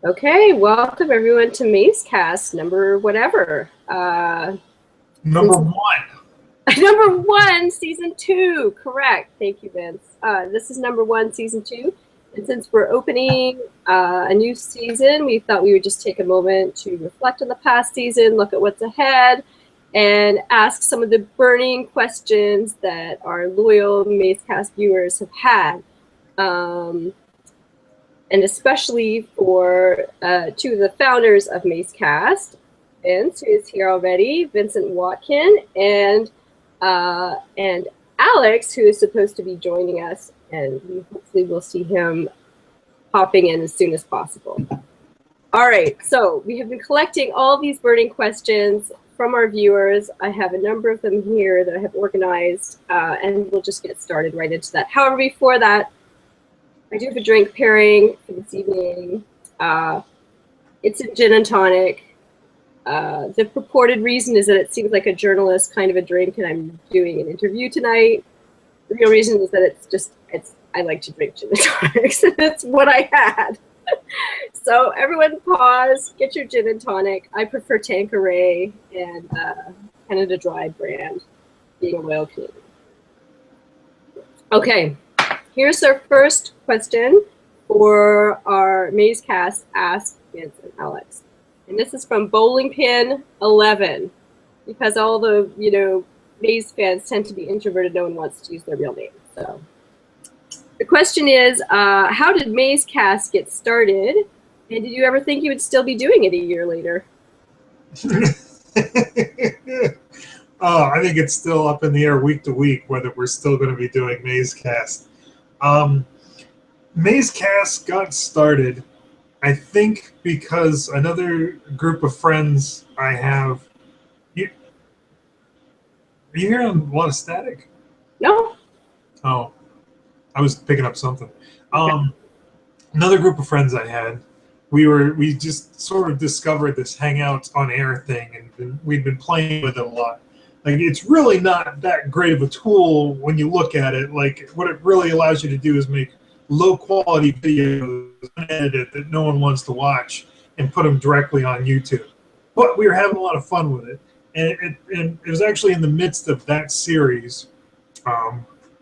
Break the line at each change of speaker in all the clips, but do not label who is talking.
Okay, welcome everyone to Mazecast number whatever.
Number one.
Number one, season 2. Correct. Thank you, Vince. This is number 1, season 2. And since we're opening a new season, we thought we would just take a moment to reflect on the past season, look at what's ahead, and ask some of the burning questions that our loyal Mazecast viewers have had. And especially for 2 of the founders of Mazecast, Vince, who is here already, Vincent Watkin, and Alex, who is supposed to be joining us, and we hopefully will see him popping in as soon as possible. All right, so we have been collecting all these burning questions from our viewers. I have a number of them here that I have organized, and we'll just get started right into that. However, before that, I do have a drink pairing for this evening. It's a gin and tonic. The purported reason is that it seems like a journalist kind of a drink, and I'm doing an interview tonight. The real reason is that I like to drink gin and tonics, and that's what I had. So everyone pause, get your gin and tonic. I prefer Tanqueray and Canada Dry brand, being a Royal Canadian. Okay. Here's our first question for our Mazecast Ask Vince and Alex. And this is from Bowling Pin 11. Because all the, Maze fans tend to be introverted, no one wants to use their real name. So the question is, how did Mazecast get started? And did you ever think you would still be doing it a year later?
I think it's still up in the air week to week whether we're still going to be doing Mazecast. Mazecast got started, I think, because another group of friends I have. Are you hearing a lot of static?
No.
Oh, I was picking up something. Another group of friends I had, we just sort of discovered this Hangout on air thing, and we'd been playing with it a lot. Like, it's really not that great of a tool when you look at it. Like, what it really allows you to do is make low-quality videos unedited that no one wants to watch and put them directly on YouTube. But we were having a lot of fun with it. And it was actually in the midst of that series,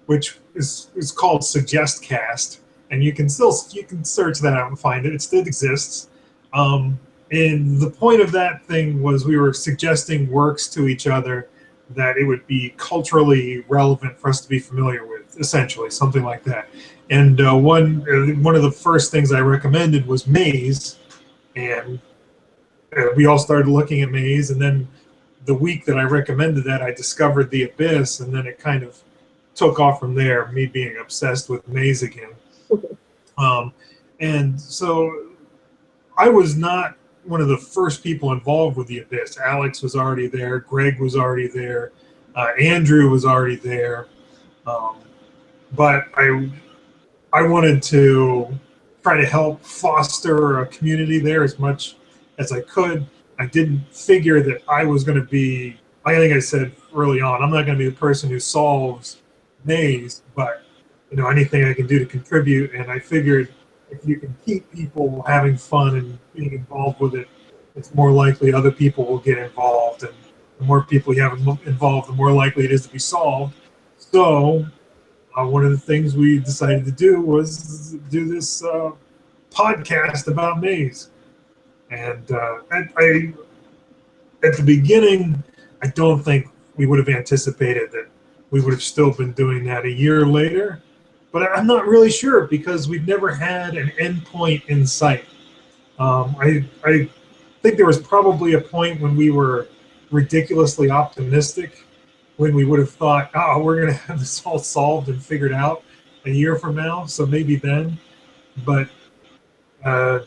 which is called Suggestcast. And you can search that out and find it. It still exists. And the point of that thing was we were suggesting works to each other that it would be culturally relevant for us to be familiar with, essentially, something like that. And one of the first things I recommended was Maze, and we all started looking at Maze, and then the week that I recommended that, I discovered The Abyss, and then it kind of took off from there, me being obsessed with Maze again. And so I was not one of the first people involved with The Abyss. Alex was already there. Greg was already there. Andrew was already there. But I wanted to try to help foster a community there as much as I could. I didn't figure that I was going to be, I think I said early on, I'm not going to be the person who solves Maze, but anything I can do to contribute. And I figured if you can keep people having fun and being involved with it, it's more likely other people will get involved. And the more people you have involved, the more likely it is to be solved. So one of the things we decided to do was do this podcast about Maze. And at the beginning, I don't think we would have anticipated that we would have still been doing that a year later. But I'm not really sure because we've never had an endpoint in sight. I think there was probably a point when we were ridiculously optimistic, when we would have thought, oh, we're going to have this all solved and figured out a year from now. So maybe then. But
well,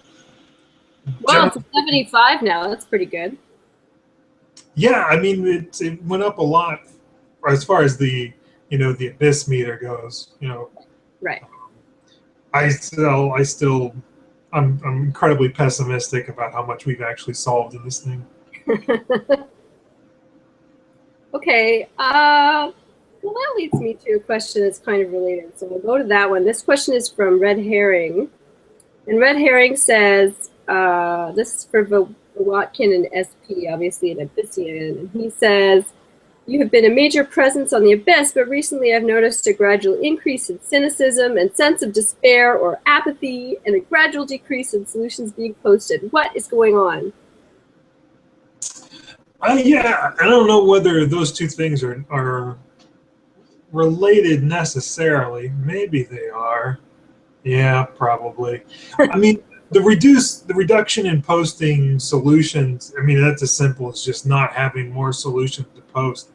it's 75 now. That's pretty good.
Yeah, I mean, it went up a lot as far as the Abyss meter goes.
Right.
I'm incredibly pessimistic about how much we've actually solved in this thing.
Okay. Well, that leads me to a question that's kind of related. So we'll go to that one. This question is from Red Herring. And Red Herring says, this is for Watkin and SP, obviously an Abyssian, and he says, you have been a major presence on the Abyss, but recently I've noticed a gradual increase in cynicism and sense of despair or apathy, and a gradual decrease in solutions being posted. What is going on?
Yeah, I don't know whether those two things are related necessarily. Maybe they are. Yeah, probably. I mean, the reduction in posting solutions, I mean, that's as simple as just not having more solutions to post.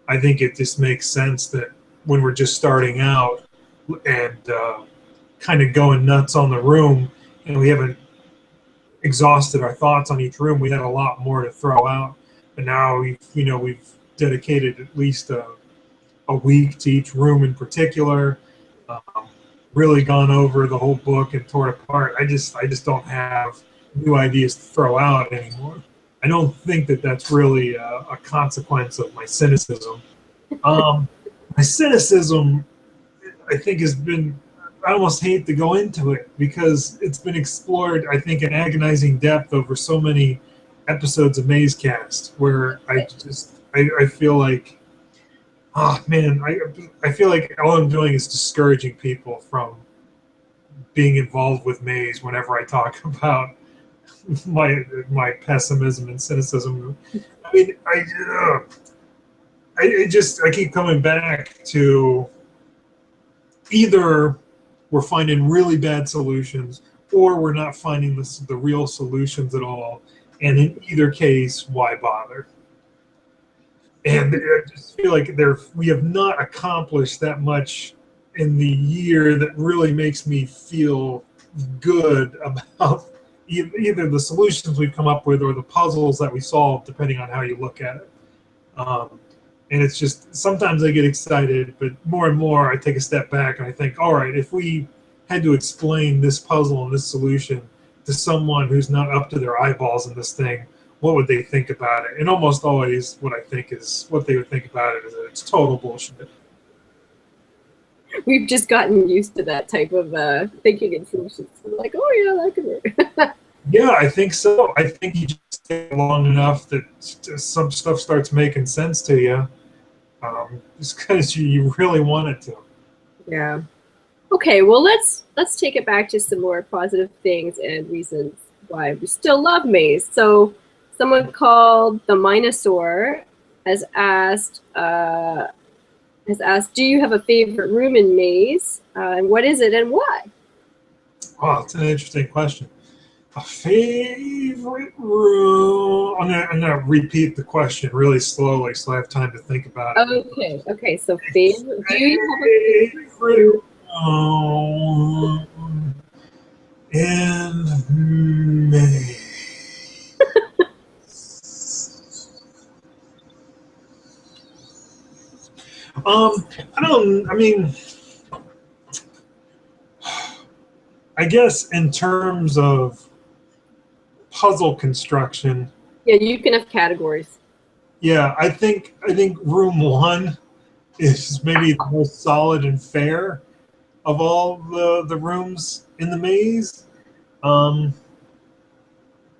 I think it just makes sense that when we're just starting out and kind of going nuts on the room, and we haven't exhausted our thoughts on each room, we had a lot more to throw out. But now we've dedicated at least a week to each room in particular. Really gone over the whole book and tore it apart. I just don't have new ideas to throw out anymore. I don't think that that's really a consequence of my cynicism. My cynicism, I think, has been. I almost hate to go into it because it's been explored, I think, in agonizing depth over so many episodes of Mazecast, where I feel like, oh man, I feel like all I'm doing is discouraging people from being involved with Maze whenever I talk about my pessimism and cynicism. I mean, I keep coming back to either we're finding really bad solutions or we're not finding the real solutions at all. And in either case, why bother? And I just feel like we have not accomplished that much in the year that really makes me feel good about either the solutions we've come up with or the puzzles that we solve, depending on how you look at it. And it's just, sometimes I get excited, but more and more I take a step back and I think, all right, if we had to explain this puzzle and this solution to someone who's not up to their eyeballs in this thing, what would they think about it? And almost always what they would think about it is that it's total bullshit.
We've just gotten used to that type of thinking and solutions. We're like, oh yeah, that could work.
Yeah, I think so. I think you just stay long enough that some stuff starts making sense to you, just because you really want it to.
Yeah. Okay, well let's take it back to some more positive things and reasons why we still love Maze. So someone called the Minosaur has asked, do you have a favorite room in Maze? And what is it and why?
Oh, that's an interesting question. A favorite room. I'm gonna repeat the question really slowly so I have time to think about it.
Okay. So favorite. Do you have a favorite room
in May? I guess in terms of puzzle construction.
Yeah, you can have categories.
Yeah, I think room 1 is maybe the most solid and fair of all the rooms in the maze.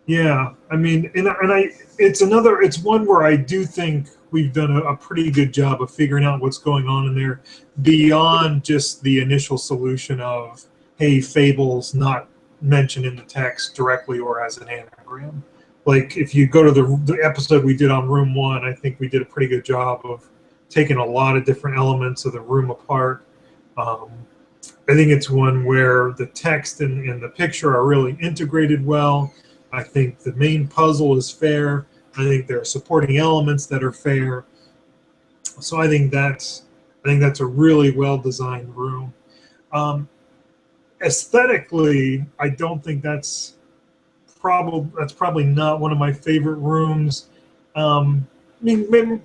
Yeah, I mean, it's one where I do think we've done a pretty good job of figuring out what's going on in there beyond just the initial solution of, hey, Fable's not mentioned in the text directly or as an anagram. Like, if you go to the episode we did on room 1, I think we did a pretty good job of taking a lot of different elements of the room apart. I think it's one where the text and the picture are really integrated well. I think the main puzzle is fair. I think there are supporting elements that are fair. So I think that's a really well-designed room. Aesthetically, I don't think that's probably not one of my favorite rooms. I mean, maybe,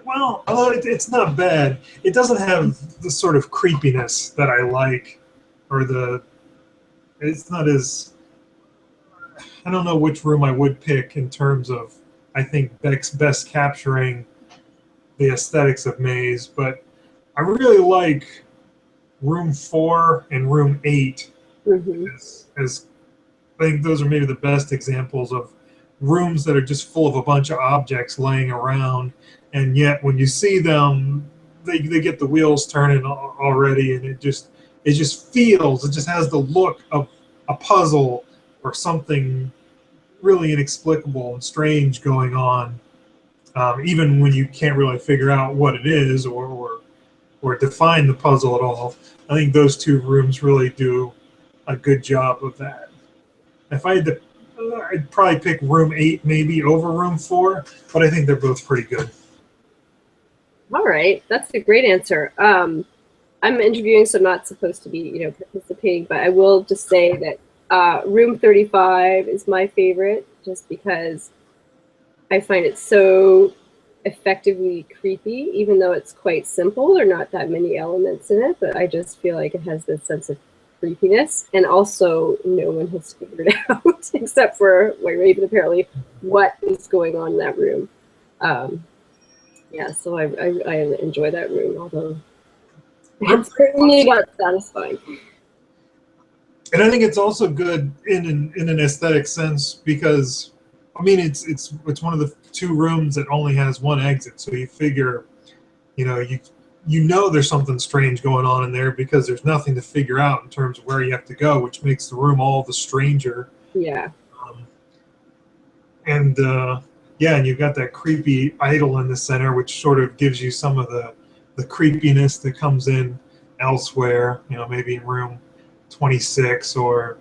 well, it's not bad. It doesn't have the sort of creepiness that I like, or it's not as, I don't know which room I would pick in terms of, I think, best capturing the aesthetics of Maze, but I really like room 4 and room 8 as I think those are maybe the best examples of rooms that are just full of a bunch of objects laying around, and yet when you see them, they get the wheels turning already, and it just feels, it just has the look of a puzzle or something really inexplicable and strange going on, even when you can't really figure out what it is or define the puzzle at all. I think those two rooms really do a good job of that. If I had to, I'd probably pick room 8 maybe over room 4, but I think they're both pretty good.
All right, that's a great answer. I'm interviewing, so I'm not supposed to be, participating, but I will just say that room 35 is my favorite, just because I find it so effectively creepy, even though it's quite simple. There are not that many elements in it, but I just feel like it has this sense of creepiness, and also no one has figured out, except for White Raven apparently, what is going on in that room. Yeah, so I enjoy that room, although it's certainly not satisfying.
And I think it's also good in an aesthetic sense because, I mean, it's one of the 2 rooms that only has one exit, so you figure, you know there's something strange going on in there because there's nothing to figure out in terms of where you have to go, which makes the room all the stranger.
Yeah.
And you've got that creepy idol in the center, which sort of gives you some of the creepiness that comes in elsewhere, maybe in room 26 or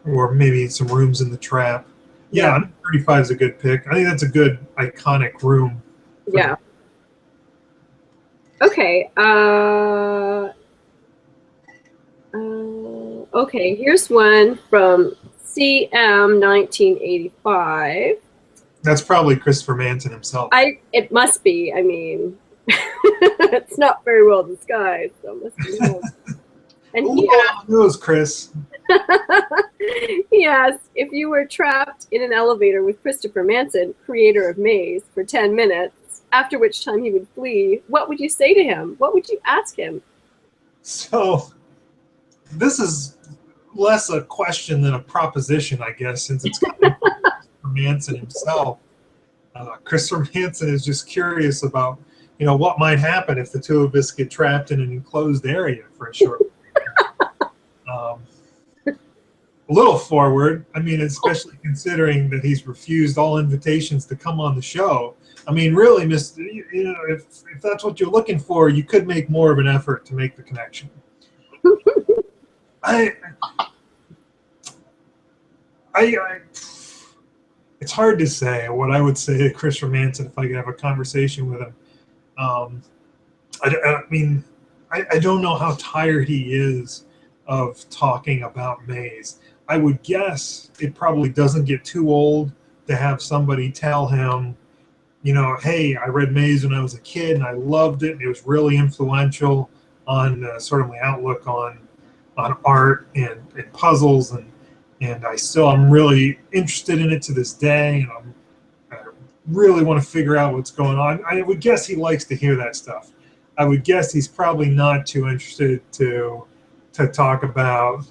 maybe some rooms in the trap. Yeah, 35 is a good pick. I think that's a good iconic room.
Yeah. Okay. Okay, here's one from CM 1985.
That's probably Christopher Manson himself.
It must be. I mean, it's not very well disguised, so it must be him. And he asked,
knows, Chris.
He asked, if you were trapped in an elevator with Christopher Manson, creator of Maze, for 10 minutes, after which time he would flee, what would you say to him? What would you ask him?
So, this is less a question than a proposition, I guess, since it's coming from Christopher Manson himself. Christopher Manson is just curious about, what might happen if the 2 of us get trapped in an enclosed area for a short period. A little forward, I mean, especially considering that he's refused all invitations to come on the show. I mean, really, Mr. If that's what you're looking for, you could make more of an effort to make the connection. It's hard to say what I would say to Christopher Manson if I could have a conversation with him. I mean, I don't know how tired he is of talking about Maze. I would guess it probably doesn't get too old to have somebody tell him, hey, I read Maze when I was a kid and I loved it. And it was really influential on sort of my outlook on art and puzzles, and I'm really interested in it to this day, and I really want to figure out what's going on. I would guess he likes to hear that stuff. I would guess he's probably not too interested to talk about,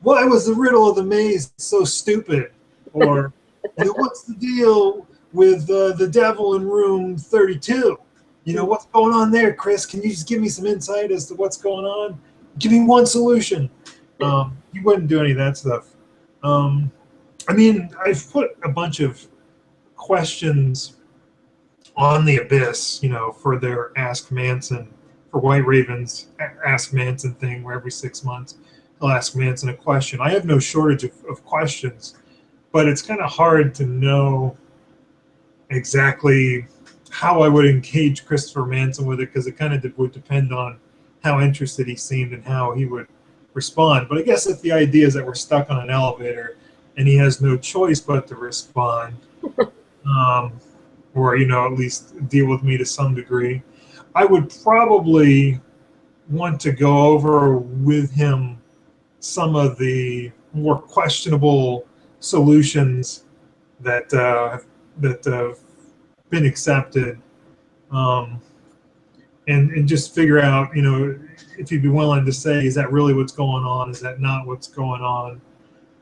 why was the riddle of the maze so stupid? Or what's the deal with the devil in room 32? What's going on there, Chris? Can you just give me some insight as to what's going on? Give me one solution. He wouldn't do any of that stuff. I mean, I've put a bunch of questions on the Abyss, for their Ask Manson, for White Raven's Ask Manson thing, where every 6 months he'll ask Manson a question. I have no shortage of questions, but it's kind of hard to know exactly how I would engage Christopher Manson with it, because it kind of would depend on how interested he seemed and how he would respond. But I guess if the idea is that we're stuck on an elevator and he has no choice but to respond, or at least deal with me to some degree, I would probably want to go over with him some of the more questionable solutions that have been accepted, and just figure out, if he'd be willing to say, is that really what's going on? Is that not what's going on?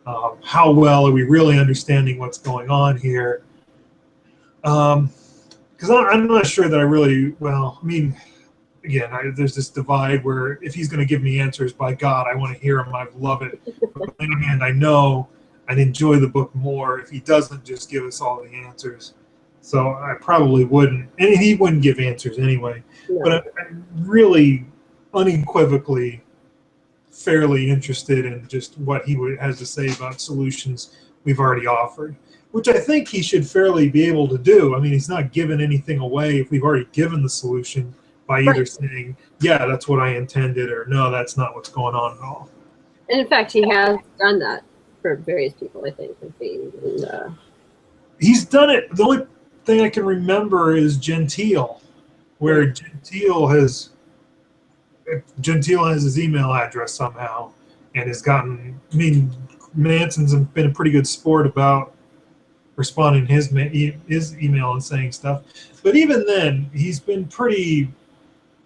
How well are we really understanding what's going on here? Because I'm not sure that I really, well, I mean, again, there's this divide where if he's going to give me answers, by God, I want to hear him. I love it. But on the other hand, I know I'd enjoy the book more if he doesn't just give us all the answers. So I probably wouldn't, and he wouldn't give answers anyway.
No.
But I'm really unequivocally fairly interested in just what he has to say about solutions we've already offered, which I think he should fairly be able to do. I mean, he's not giving anything away if we've already given the solution by either saying, yeah, that's what I intended, or no, that's not what's going on at all.
And in fact, he has done that for various people, I think.
He's done it. The only thing I can remember is Gentile, where Gentile has his email address somehow and has gotten, I mean, Manson's been a pretty good sport about responding to his email and saying stuff. But even then, he's been pretty,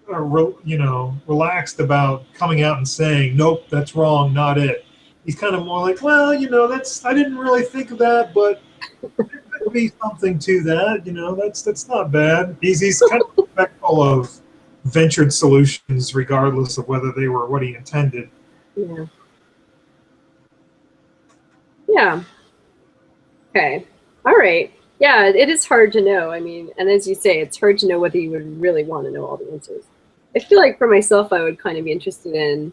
relaxed about coming out and saying, nope, that's wrong, not it. He's kind of more like, well, I didn't really think of that, but there could be something to that. That's not bad. He's kind of respectful of ventured solutions, regardless of whether they were what he intended.
Yeah. Yeah. Okay. All right. Yeah, it is hard to know. I mean, and as you say, it's hard to know whether you would really want to know all the answers. I feel like for myself, I would kind of be interested in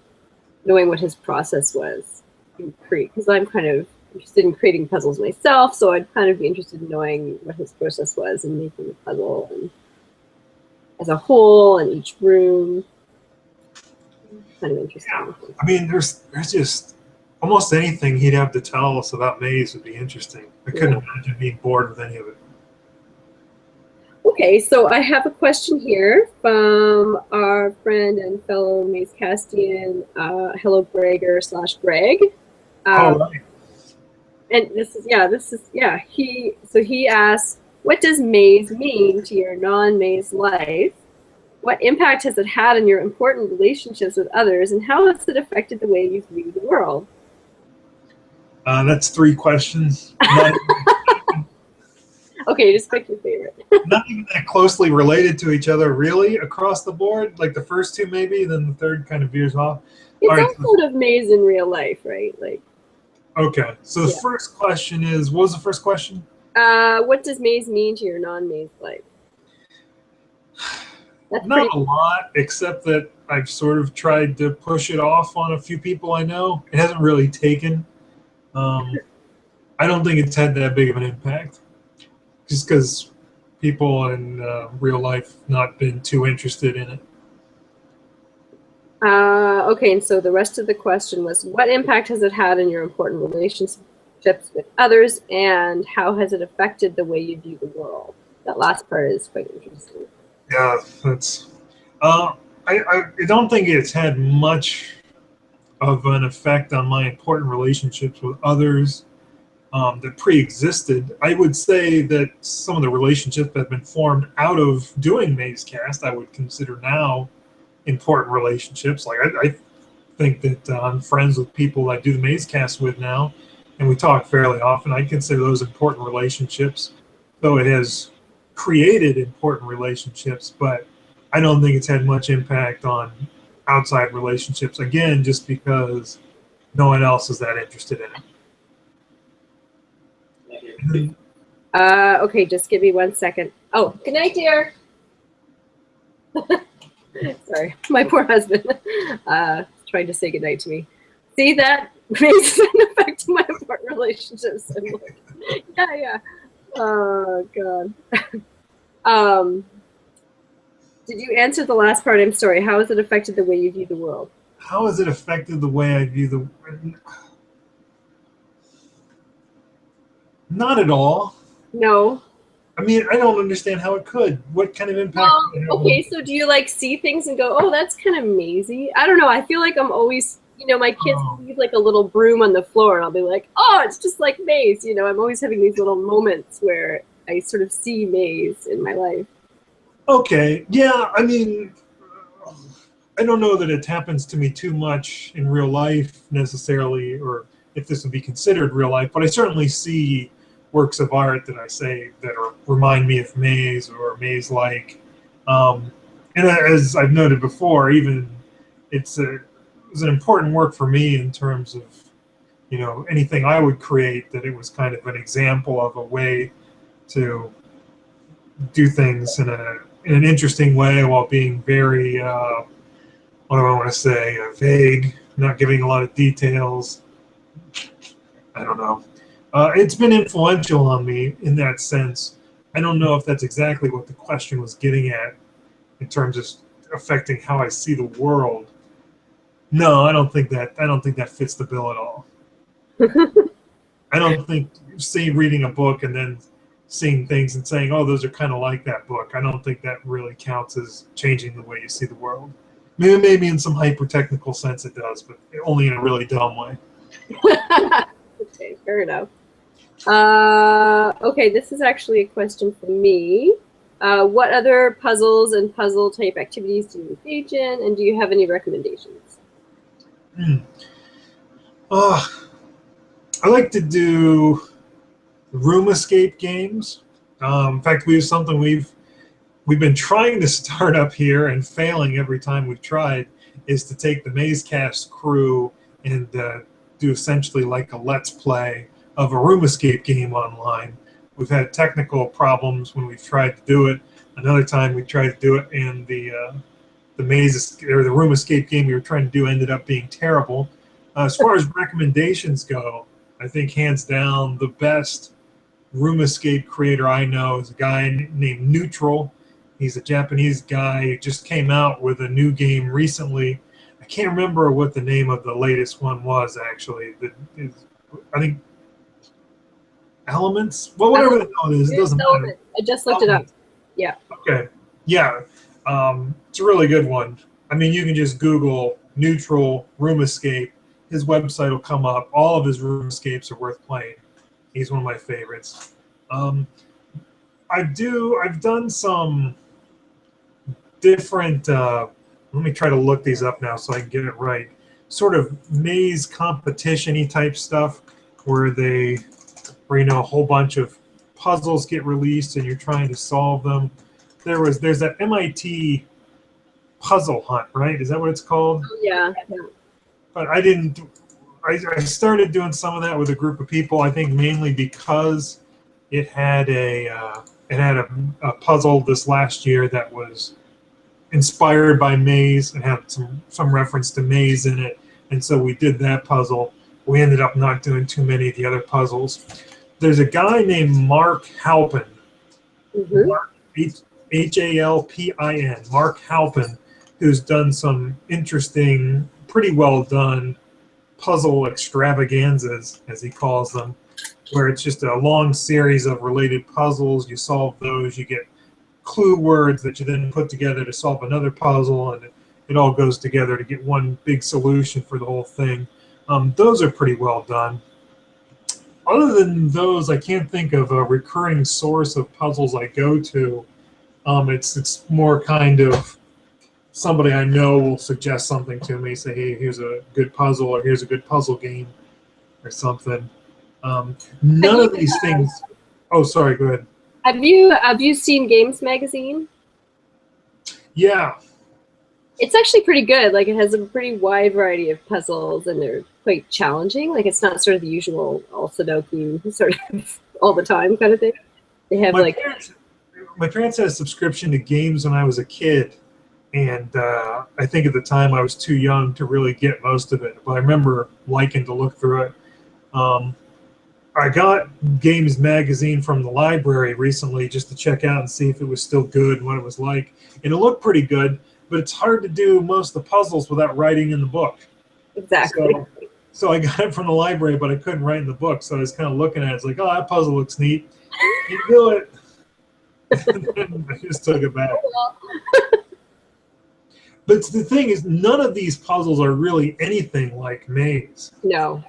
knowing what his process was because I'm kind of interested in creating puzzles myself. So I'd kind of be interested in knowing what his process was in making the puzzle and as a whole and each room. Kind of interesting.
Yeah. I mean, there's just almost anything he'd have to tell us about Maze would be interesting. I couldn't imagine being bored with any of it.
Okay, so I have a question here from our friend and fellow Mazecastian, Hello Gregor / Greg.
Right.
And he asks, what does maze mean to your non-maze life? What impact has it had on your important relationships with others, and how has it affected the way you view the world?
That's 3 questions.
Okay, just pick your favorite.
Not even that closely related to each other, really, across the board. Like the first 2 maybe, then the third kind of veers off.
It's sort of maze in real life, right? Like.
Okay, so the first question is, what was the first question?
What does maze mean to your non-maze life?
Not a lot, except that I've sort of tried to push it off on a few people I know. It hasn't really taken. I don't think it's had that big of an impact. Just because people in real life not been too interested in it.
Okay, and so the rest of the question was, what impact has it had in your important relationships with others, and how has it affected the way you view the world? That last part is quite interesting.
Yeah, that's. I don't think it's had much of an effect on my important relationships with others that pre-existed. I would say that some of the relationships that have been formed out of doing Mazecast, I would consider now important relationships. Like I think that I'm friends with people I do the Mazecast with now, and we talk fairly often. I consider those important relationships, though it has created important relationships, but I don't think it's had much impact on outside relationships, again, just because no one else is that interested in it.
Okay, just give me 1 second. Oh, good night, dear. Sorry, my poor husband trying to say goodnight to me. See, that makes an effect on my important relationships. I'm like, yeah. Oh, God. Did you answer the last part? I'm sorry. How has it affected the way you view the world?
How has it affected the way I view the world? Not at all.
No.
I mean, I don't understand how it could. What kind of impact?
Well, okay, so do you like see things and go, oh, that's kind of mazy? I don't know. I feel like I'm always, my kids leave like a little broom on the floor, and I'll be like, oh, it's just like maze. I'm always having these little moments where I sort of see maze in my life.
Okay. Yeah, I mean, I don't know that it happens to me too much in real life necessarily, or if this would be considered real life, but I certainly see works of art that I say that remind me of maze or maze-like. And as I've noted before, even it's an important work for me in terms of, you know, anything I would create, that it was kind of an example of a way to do things in an interesting way while being very what do I want to say, vague, not giving a lot of details. I don't know. It's been influential on me in that sense. I don't know if that's exactly what the question was getting at in terms of affecting how I see the world. No, I don't think that fits the bill at all. I don't think reading a book and then seeing things and saying, "Oh, those are kind of like that book." I don't think that really counts as changing the way you see the world. Maybe in some hyper-technical sense it does, but only in a really dumb way.
Okay, fair enough. Okay, this is actually a question for me. What other puzzles and puzzle-type activities do you engage in, and do you have any recommendations?
I like to do room escape games. In fact, we have something we've been trying to start up here and failing every time we've tried, is to take the Mazecast crew and do essentially like a let's play of a room escape game online. We've had technical problems when we've tried to do it. Another time we tried to do it, and the maze or the room escape game we were trying to do ended up being terrible. As far as recommendations go, I think hands down the best room escape creator I know is a guy named Neutral. He's a Japanese guy who just came out with a new game recently. I can't remember what the name of the latest one was, actually. I think Elements? Well, whatever the hell it is, it doesn't matter.
I just looked it up. Yeah.
Okay. Yeah. It's a really good one. I mean, you can just Google Neutral Room Escape. His website will come up. All of his room escapes are worth playing. He's one of my favorites. I've done some different, let me try to look these up now so I can get it right. Sort of maze competition-y type stuff where you know, a whole bunch of puzzles get released and you're trying to solve them. There's that MIT puzzle hunt, right? Is that what it's called?
Yeah.
But I started doing some of that with a group of people, I think mainly because it had a puzzle this last year that was inspired by Maze and had some reference to Maze in it, and so we did that puzzle. We ended up not doing too many of the other puzzles. There's a guy named Mark Halpin, Halpin, Mark Halpin, who's done some interesting, pretty well done puzzle extravaganzas, as he calls them, where it's just a long series of related puzzles. You solve those, you get clue words that you then put together to solve another puzzle, and it all goes together to get one big solution for the whole thing. Those are pretty well done. Other than those, I can't think of a recurring source of puzzles I go to. It's more kind of somebody I know will suggest something to me, say, hey, here's a good puzzle, or here's a good puzzle game, or something. None of these things. Oh, sorry. Go ahead.
Have you seen Games Magazine?
Yeah.
It's actually pretty good. Like, it has a pretty wide variety of puzzles, and they're quite challenging. Like, it's not sort of the usual all Sudoku sort of all the time kind of thing. They have my
parents had a subscription to games when I was a kid, and I think at the time I was too young to really get most of it. But I remember liking to look through it. I got Games Magazine from the library recently just to check out and see if it was still good and what it was like. And it looked pretty good, but it's hard to do most of the puzzles without writing in the book.
Exactly.
So I got it from the library, but I couldn't write in the book. So I was kind of looking at it. It's like, oh, that puzzle looks neat. You do it. And then I just took it back. But the thing is, none of these puzzles are really anything like Maze.
No.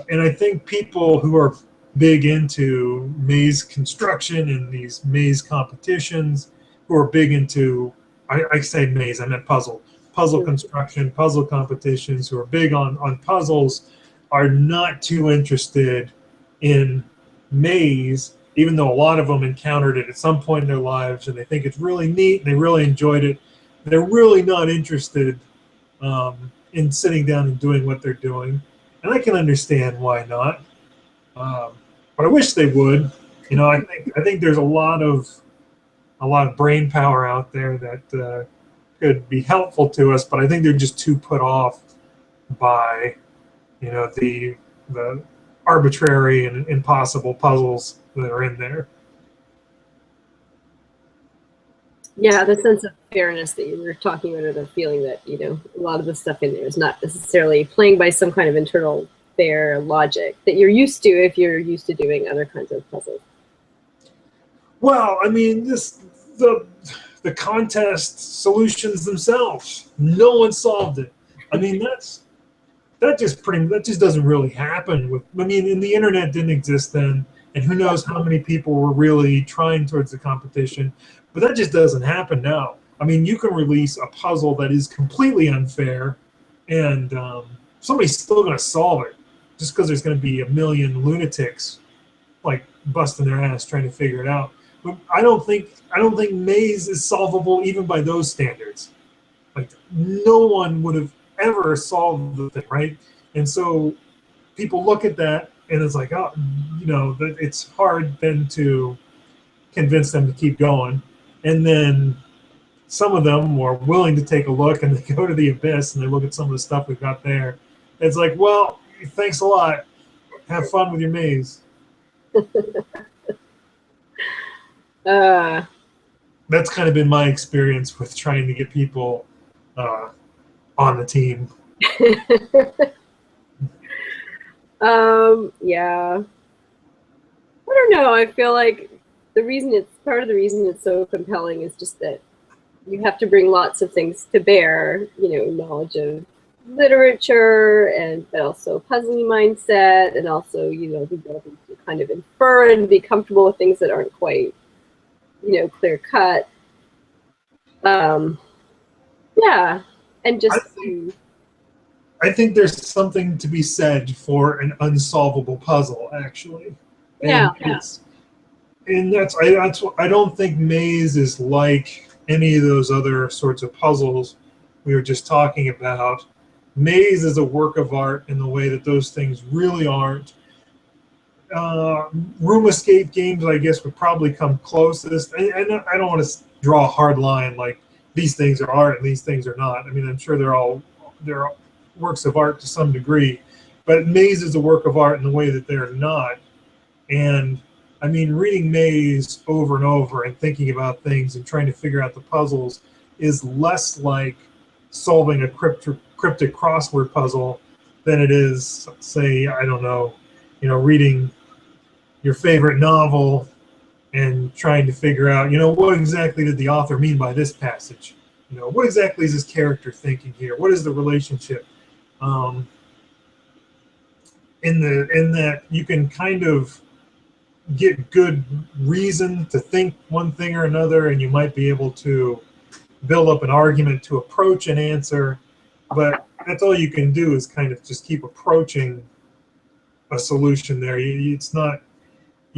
And I think people who are big into maze construction and these maze competitions, who are big into, I say maze, I meant puzzle construction, puzzle competitions, who are big on puzzles, are not too interested in maze, even though a lot of them encountered it at some point in their lives and they think it's really neat and they really enjoyed it. They're really not interested in sitting down and doing what they're doing, and I can understand why not. But I wish they would. You know, I think there's a lot of brain power out there that could be helpful to us, but I think they're just too put off by the arbitrary and impossible puzzles that are in there.
Yeah, the sense of fairness that you were talking about, or the feeling that, a lot of the stuff in there is not necessarily playing by some kind of internal fair logic that you're used to if you're used to doing other kinds of puzzles.
Well, I mean, the contest solutions themselves, no one solved it. I mean, that just doesn't really happen with. I mean, and the internet didn't exist then, and who knows how many people were really trying towards the competition, but that just doesn't happen now. I mean, you can release a puzzle that is completely unfair, and somebody's still going to solve it, just because there's going to be a million lunatics like busting their ass trying to figure it out. But I don't think maze is solvable even by those standards. Like, no one would have ever solved the thing, right? And so people look at that and it's like, oh, that it's hard then to convince them to keep going. And then some of them are willing to take a look and they go to the abyss and they look at some of the stuff we've got there. It's like, well, thanks a lot. Have fun with your maze. That's kind of been my experience with trying to get people on the team.
Yeah. I don't know. I feel like part of the reason it's so compelling is just that you have to bring lots of things to bear, knowledge of literature but also puzzling mindset, and also, the ability to kind of infer and be comfortable with things that aren't quite, clear cut. Yeah. And just
I think there's something to be said for an unsolvable puzzle, actually.
Yeah.
I don't think maze is like any of those other sorts of puzzles we were just talking about. Maze is a work of art in the way that those things really aren't. Room escape games, I guess, would probably come closest. And I don't want to draw a hard line like these things are art and these things are not. I mean, I'm sure they're works of art to some degree, but maze is a work of art in the way that they're not. And I mean, reading maze over and over and thinking about things and trying to figure out the puzzles is less like solving a cryptic crossword puzzle than it is, say, I don't know, reading your favorite novel and trying to figure out, what exactly did the author mean by this passage? What exactly is this character thinking here? What is the relationship? In that you can kind of get good reason to think one thing or another, and you might be able to build up an argument to approach an answer, but that's all you can do is kind of just keep approaching a solution there. You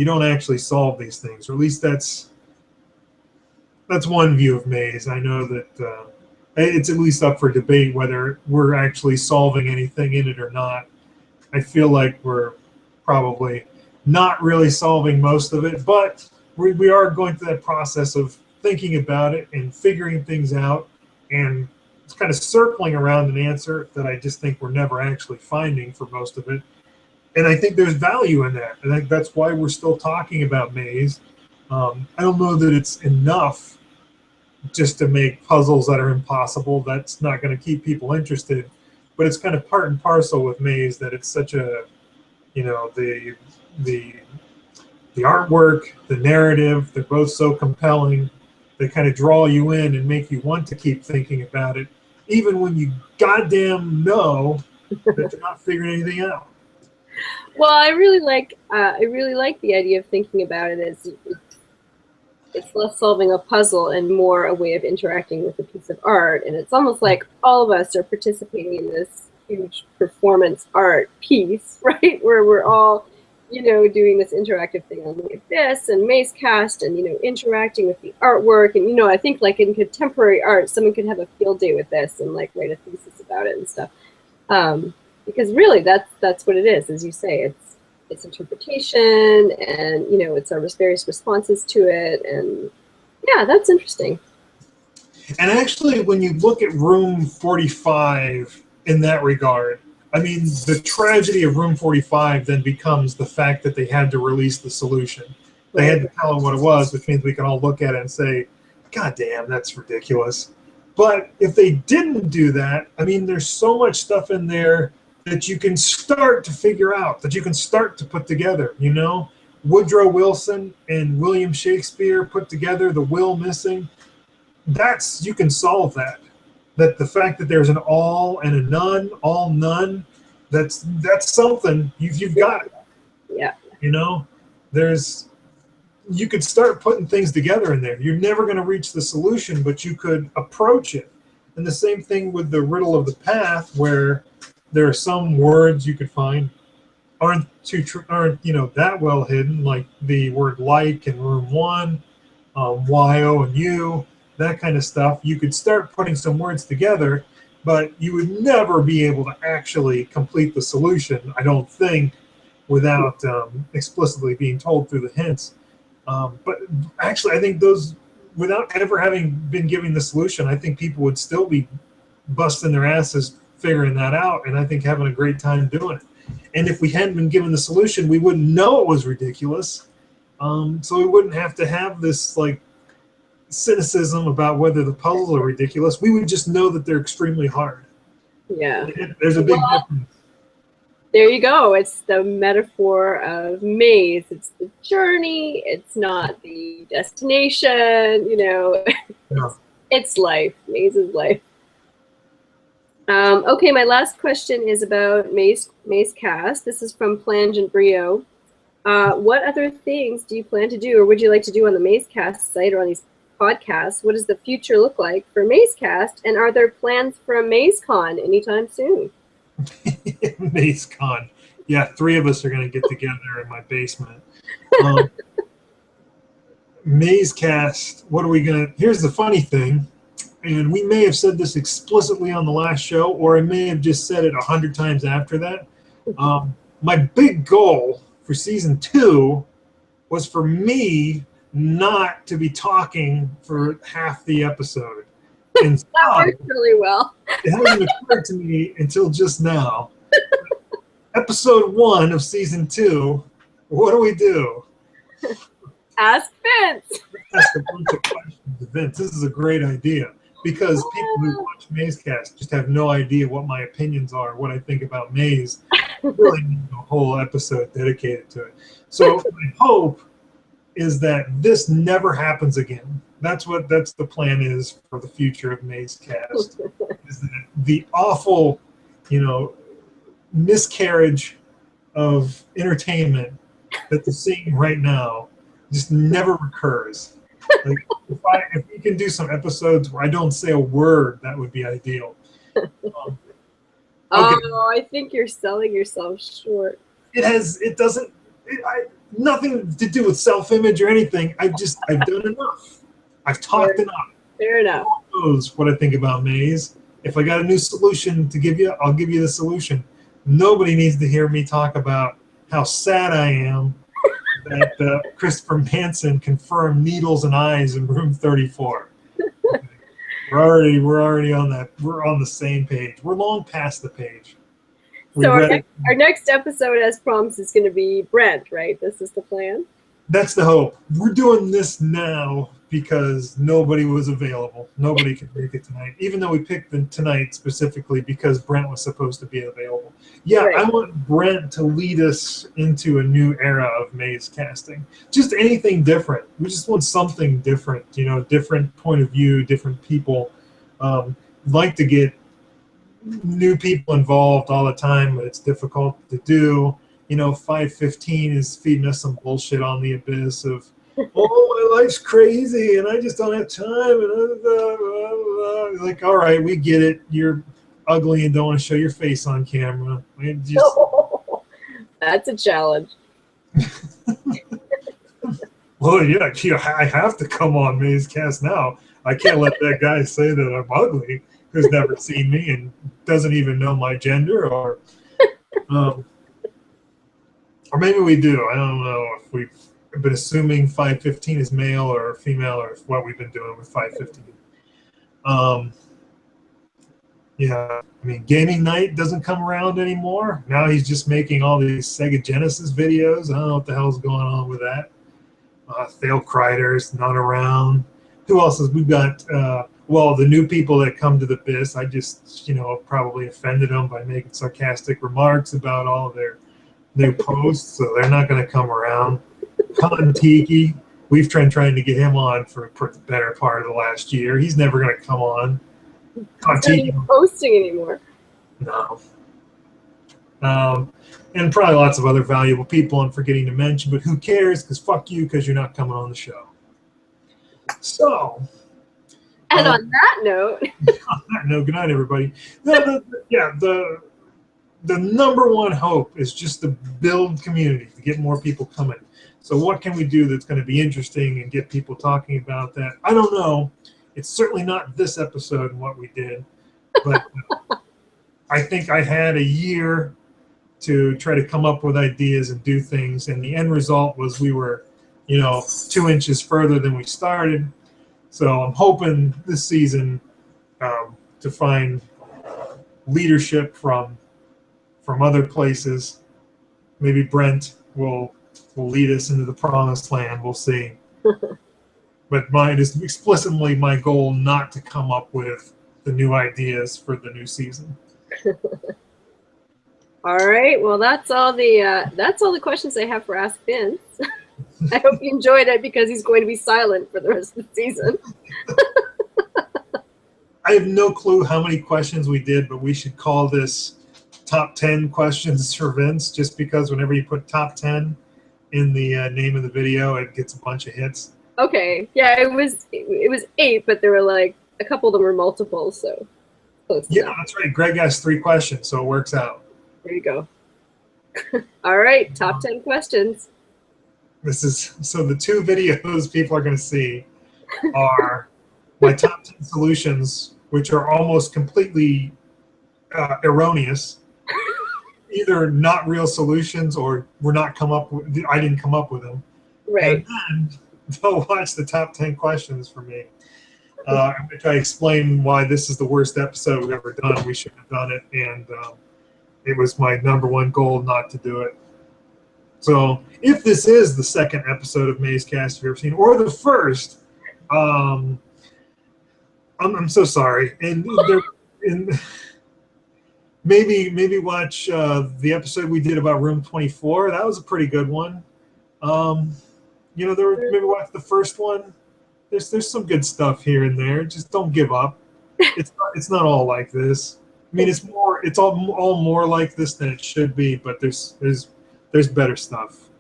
don't actually solve these things, or at least that's one view of maze. I know that it's at least up for debate whether we're actually solving anything in it or not. I feel like we're probably not really solving most of it, but we are going through that process of thinking about it and figuring things out, and it's kind of circling around an answer that I just think we're never actually finding for most of it. And I think there's value in that. I think that's why we're still talking about maze. I don't know that it's enough just to make puzzles that are impossible. That's not going to keep people interested. But it's kind of part and parcel with maze that it's such a, the artwork, the narrative, they're both so compelling. They kind of draw you in and make you want to keep thinking about it, even when you goddamn know that you're not figuring anything out.
Well, I really like the idea of thinking about it as it's less solving a puzzle and more a way of interacting with a piece of art. And it's almost like all of us are participating in this huge performance art piece, right? Where we're all, doing this interactive thing on the Abyss and Mazecast and, interacting with the artwork. And, I think like in contemporary art, someone could have a field day with this and like write a thesis about it and stuff. Because really that's what it is, as you say, it's interpretation and, it's our various responses to it. And yeah, that's interesting.
And actually, when you look at Room 45 in that regard, I mean, the tragedy of Room 45 then becomes the fact that they had to release the solution. They had to tell them what it was, which means we can all look at it and say, God damn, that's ridiculous. But if they didn't do that, I mean, there's so much stuff in there that you can start to figure out, that you can start to put together, Woodrow Wilson and William Shakespeare put together the will missing. You can solve that. That the fact that there's an all and a none, all none, that's something you've got it.
Yeah.
You could start putting things together in there. You're never going to reach the solution, but you could approach it. And the same thing with the riddle of the path, where there are some words you could find aren't that well hidden, like the word like in Room 1, Y-O and U. That kind of stuff. You could start putting some words together, but you would never be able to actually complete the solution, I don't think, without explicitly being told through the hints. But actually, I think without ever having been given the solution, I think people would still be busting their asses figuring that out, and I think having a great time doing it. And if we hadn't been given the solution, we wouldn't know it was ridiculous. So we wouldn't have to have this like cynicism about whether the puzzles are ridiculous. We would just know that they're extremely hard.
Yeah.
There's a big difference.
There you go. It's the metaphor of maze. It's the journey. It's not the destination.
Yeah.
It's life. Maze is life. Okay, my last question is about Mazecast. This is from Plangent Brio. What other things do you plan to do, or would you like to do on the Mazecast site or on these podcasts? What does the future look like for Mazecast, and are there plans for a MazeCon anytime soon?
MazeCon. Yeah, 3 of us are going to get together in my basement. Mazecast, what are we going to... Here's the funny thing, and we may have said this explicitly on the last show, or I may have just said it 100 times after that. My big goal for season 2 was for me not to be talking for half the episode. And
that worked really well.
It hasn't occurred to me until just now. Episode 1 of season 2, what do?
Ask Vince.
Ask a bunch of questions to Vince. This is a great idea, because people who watch Mazecast just have no idea what my opinions are, what I think about Maze. I really need a whole episode dedicated to it. So my hope is that this never happens again. That's the plan is for the future of Mazecast. Is that the awful, miscarriage of entertainment that they're seeing right now just never recurs. Like if we can do some episodes where I don't say a word, that would be ideal.
I think you're selling yourself short.
Nothing to do with self-image or anything. I've done enough. I've talked enough.
Fair enough.
Who knows what I think about Maze? If I got a new solution to give you, I'll give you the solution. Nobody needs to hear me talk about how sad I am that Christopher Manson confirmed needles and eyes in room 34. We're already on that. We're on the same page. We're long past the page.
So our next episode, as promised, is going to be Brent, right? This is the plan?
That's the hope. We're doing this now because nobody was available. Nobody could make it tonight, even though we picked them tonight specifically because Brent was supposed to be available. Yeah, right. I want Brent to lead us into a new era of maze casting. Just anything different. We just want something different, different point of view, different people. Like to get new people involved all the time, but it's difficult to do. 515 is feeding us some bullshit on the Abyss of, oh, my life's crazy and I just don't have time. And like, all right, we get it. You're ugly and don't want to show your face on camera. It just,
that's a challenge.
well, yeah, I have to come on Mazecast now. I can't let that guy say that I'm ugly who's never seen me and doesn't even know my gender, or maybe we do. I don't know if we've been assuming 515 is male or female, or what we've been doing with 515. Yeah, I mean, gaming night doesn't come around anymore. Now he's just making all these Sega Genesis videos. I don't know what the hell's going on with that. Thale Kreider's not around. Who else is? We've got, well, the new people that come to the BIS. I just, probably offended them by making sarcastic remarks about all of their new posts, so they're not going to come around. Con Tiki, we've tried trying to get him on for the better part of the last year. He's never going to come on.
He's not even posting anymore.
No. And probably lots of other valuable people I'm forgetting to mention, but who cares? Because fuck you, because you're not coming on the show. So.
And on that note.
Good night, everybody. The number one hope is just to build community, to get more people coming. So what can we do that's going to be interesting and get people talking about that? I don't know. It's certainly not this episode and what we did, but I think I had a year to try to come up with ideas and do things, and the end result was we were, 2 inches further than we started. So I'm hoping this season to find leadership from other places. Maybe Brent will lead us into the promised land. We'll see. But mine is explicitly my goal not to come up with the new ideas for the new season.
All right. Well, that's all the questions I have for Ask Vince. I hope you enjoyed it, because he's going to be silent for the rest of the season.
I have no clue how many questions we did, but we should call this top 10 questions for Vince, just because whenever you put top 10 in the name of the video, it gets a bunch of hits.
Okay. Yeah, it was 8, but there were like a couple of them were multiples, so close enough.
That's right. Greg asked 3 questions, so it works out.
There you go. All right, top 10 questions.
So the 2 videos people are going to see are my top 10 solutions, which are almost completely erroneous. Either not real solutions, or I didn't come up with them.
Right.
And then they'll watch the top 10 questions for me. I'm going to try to explain why this is the worst episode we've ever done. We shouldn't have done it, and it was my number one goal not to do it. So if this is the second episode of Mazecast you've ever seen, or the first, I'm so sorry. And maybe watch the episode we did about Room 24. That was a pretty good one. Maybe watch the first one. There's some good stuff here and there. Just don't give up. It's not all like this. I mean, it's all more like this than it should be, but there's better stuff.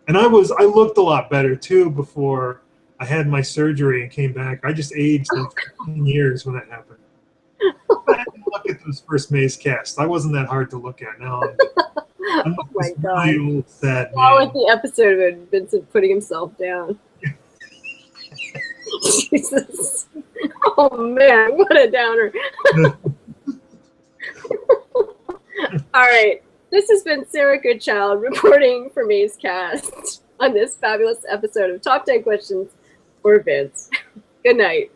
And I looked a lot better too before I had my surgery and came back. I just aged like 15 years when that happened. I had to look at those first Mazecast. I wasn't that hard to look at. Now I'm
oh my God.
really old, sad
All
man.
with the episode of Vincent putting himself down. Jesus. Oh man, what a downer. All right. This has been Sarah Goodchild reporting for Mazecast on this fabulous episode of Top 10 Questions for Vince. Good night.